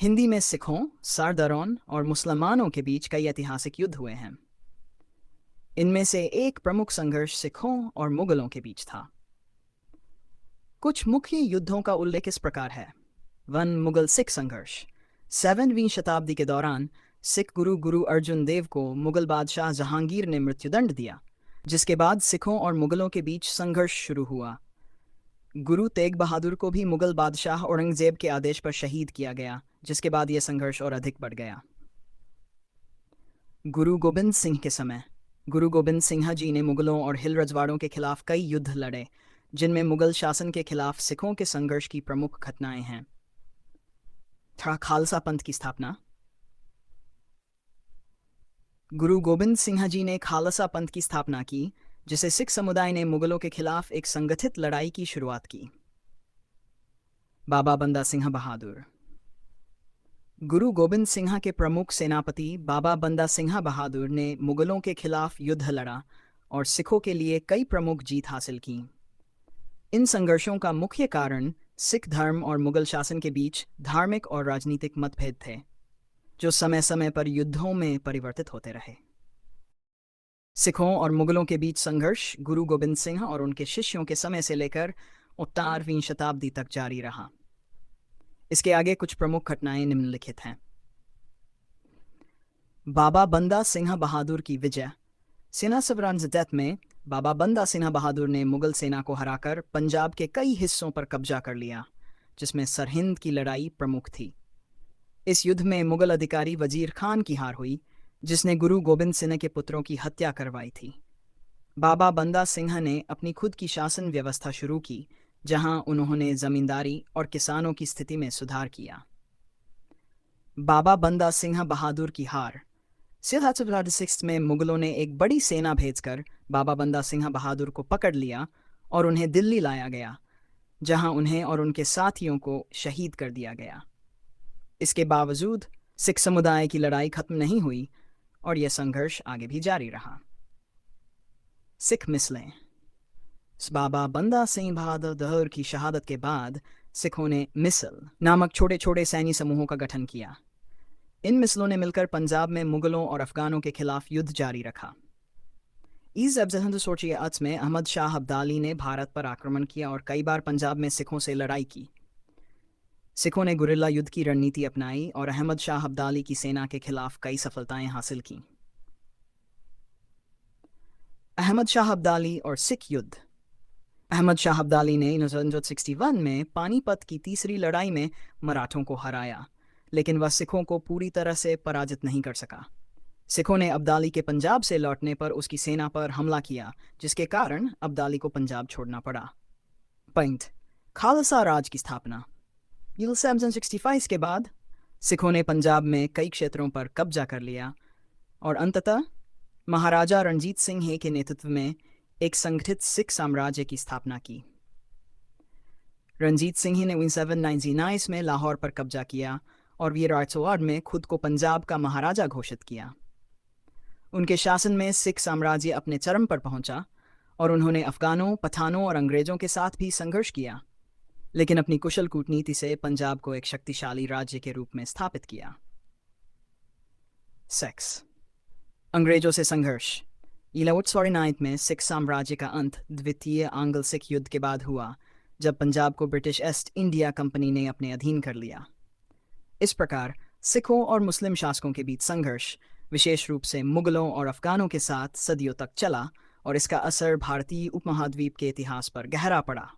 हिंदी में सिखों, सरदारों और मुसलमानों के बीच कई ऐतिहासिक युद्ध हुए हैं। इनमें से एक प्रमुख संघर्ष सिखों और मुगलों के बीच था। कुछ मुख्य युद्धों का उल्लेख इस प्रकार है। वन मुगल सिख संघर्ष। 7वीं शताब्दी के दौरान सिख गुरु अर्जुन देव को मुगल बादशाह जहांगीर ने मृत्युदंड दिया, जिसके बाद सिखों और मुगलों के बीच संघर्ष शुरू हुआ। गुरु तेग बहादुर को भी मुगल बादशाह औरंगजेब के आदेश पर शहीद किया गया, जिसके बाद यह संघर्ष और अधिक बढ़ गया। गुरु गोबिंद सिंह के समय गुरु गोबिंद सिंह जी ने मुगलों और हिल रजवाड़ों के खिलाफ कई युद्ध लड़े, जिनमें मुगल शासन के खिलाफ सिखों के संघर्ष की प्रमुख घटनाएं हैं। खालसा पंथ की स्थापना। गुरु गोबिंद सिंह जी ने खालसा पंथ की स्थापना की, जिसे सिख समुदाय ने मुगलों के खिलाफ एक संगठित लड़ाई की शुरुआत की। बाबा बंदा सिंह बहादुर। गुरु गोबिंद सिंह के प्रमुख सेनापति बाबा बंदा सिंह बहादुर ने मुगलों के खिलाफ युद्ध लड़ा और सिखों के लिए कई प्रमुख जीत हासिल की। इन संघर्षों का मुख्य कारण सिख धर्म और मुगल शासन के बीच धार्मिक और राजनीतिक मतभेद थे, जो समय समय पर युद्धों में परिवर्तित होते रहे। सिखों और मुगलों के बीच संघर्ष गुरु गोबिंद सिंह और उनके शिष्यों के समय से लेकर 18वीं शताब्दी तक जारी रहा। इसके आगे कुछ प्रमुख घटनाएं निम्नलिखित हैं। बाबा बंदा सिंह बहादुर की विजय। सेना सवरांज डेथ में बाबा बंदा सिंह बहादुर ने मुगल सेना को हराकर पंजाब के कई हिस्सों पर कब्जा कर लिया, जिसमें सरहिंद की लड़ाई प्रमुख थी। इस युद्ध में मुगल अधिकारी वजीर खान की हार हुई, जिसने गुरु गोबिंद सिंह के पुत्रों की हत्या करवाई थी। बाबा बंदा सिंह ने अपनी खुद की शासन व्यवस्था शुरू की, जहां उन्होंने जमींदारी और किसानों की स्थिति में सुधार किया। बाबा बंदा सिंह बहादुर की हार। 6 में मुगलों ने एक बड़ी सेना भेजकर बाबा बंदा सिंह बहादुर को पकड़ लिया और उन्हें दिल्ली लाया गया, जहां उन्हें और उनके साथियों को शहीद कर दिया गया। इसके बावजूद सिख समुदाय की लड़ाई खत्म नहीं हुई और यह संघर्ष आगे भी जारी रहा। सिख मिसलें। बाबा बंदा सिंह बहादुर की शहादत के बाद सिखों ने मिसल नामक छोटे छोटे सैन्य समूहों का गठन किया। इन मिसलों ने मिलकर पंजाब में मुगलों और अफगानों के खिलाफ युद्ध जारी रखा। इस में अहमद शाह अब्दाली ने भारत पर आक्रमण किया और कई बार पंजाब में सिखों से लड़ाई की। सिखों ने गुरिल्ला युद्ध की रणनीति अपनाई और अहमद शाह अब्दाली की सेना के खिलाफ कई सफलताएं हासिल की। अहमद शाह अब्दाली और सिख युद्ध। अहमद शाह अब्दाली ने 1961 में पानीपत की तीसरी लड़ाई में मराठों को हराया, लेकिन वह सिखों को पूरी तरह से पराजित नहीं कर सका। सिखों ने अब्दाली के पंजाब से लौटने पर उसकी सेना पर हमला किया, जिसके कारण अब्दाली को पंजाब छोड़ना पड़ा। पॉइंट। खालसा राज की स्थापना। 1765 के बाद सिखों ने पंजाब में कई क्षेत्रों पर कब्जा कर लिया और अंततः महाराजा रणजीत सिंह के नेतृत्व में एक संगठित सिख साम्राज्य की स्थापना की। रणजीत सिंह ने 1799 में लाहौर पर कब्जा किया और वीरवाड़ में खुद को पंजाब का महाराजा घोषित किया। उनके शासन में सिख साम्राज्य अपने चरम पर पहुंचा और उन्होंने अफगानों, पठानों और अंग्रेजों के साथ भी संघर्ष किया, लेकिन अपनी कुशल कूटनीति से पंजाब को एक शक्तिशाली राज्य के रूप में स्थापित किया। सेक्स। अंग्रेजों से संघर्ष। 1149 में सिख साम्राज्य का अंत द्वितीय आंग्ल सिख युद्ध के बाद हुआ, जब पंजाब को ब्रिटिश ईस्ट इंडिया कंपनी ने अपने अधीन कर लिया। इस प्रकार सिखों और मुस्लिम शासकों के बीच संघर्ष विशेष रूप से मुगलों और अफगानों के साथ सदियों तक चला और इसका असर भारतीय उपमहाद्वीप के इतिहास पर गहरा पड़ा।